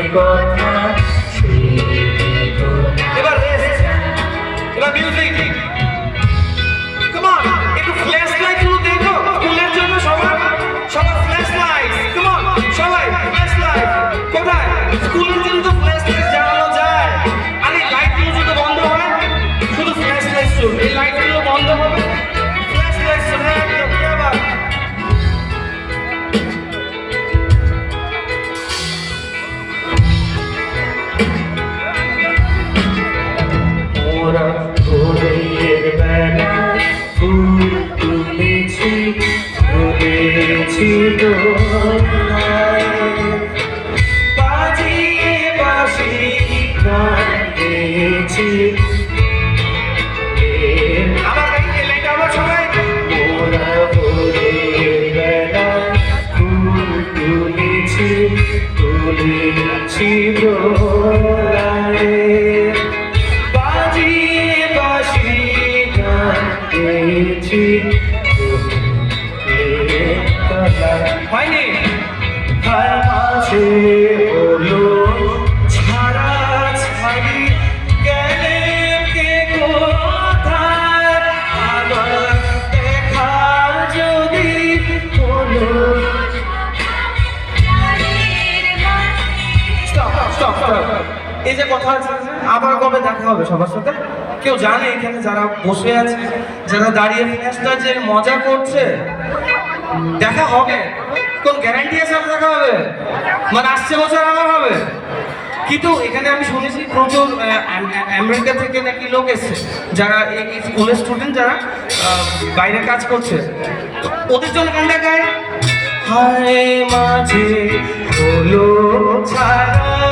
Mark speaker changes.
Speaker 1: কথা
Speaker 2: এবার music come on একটু ফ্ল্যাশ লাইট গুলো দেখো স্কুলের জন্য সবার ফ্ল্যাশ লাইট কাম অন সবাই ফ্ল্যাশ লাইট কোথায় স্কুলের জন্য তো ফ্ল্যাশ লাইট জ্বালানো যায় আরে লাইট গুলো যদি বন্ধ হয় শুধু ফ্ল্যাশ লাইট চলবে এই লাইট গুলো বন্ধ হবে ফ্ল্যাশ লাইট চলবে একদম কি আবার
Speaker 1: মোরা ভোরের বেলা ফুল তুলেছি তুলেছি দোলায় বাজিয়ে বাঁশি গান গেয়েছি
Speaker 2: আবার এই লাইটটা আবার সবাই
Speaker 1: মোরা ভোরের বেলা ফুল তুলেছি তুলেছি দোলায় বাজিয়ে বাঁশি গান গেয়েছি
Speaker 2: হয়নি
Speaker 1: হায় মাঝে হলো ছাড়া ছাড়ি গেলে কে কোথায় আবার দেখা যদি হলো
Speaker 2: স্টপ এই যে কথা আছে আবার কবে দেখা হবে সবার সাথে কেউ জানে এখানে যারা বসে আছে যারা দাঁড়িয়ে ফ্ল্যাশটা যে মজা করছে দেখা হবে কোন গ্যারান্টি আছে আর দেখা হবে মানে আসছে বছর আবার হবে কিন্তু এখানে আমি শুনেছি প্রচুর আমেরিকা থেকে নাকি লোক এসছে যারা এই স্কুলের স্টুডেন্ট যারা বাইরে কাজ করছে ওদের জন্য গানটা গায়
Speaker 1: হায় মাঝে হলো ছাড়া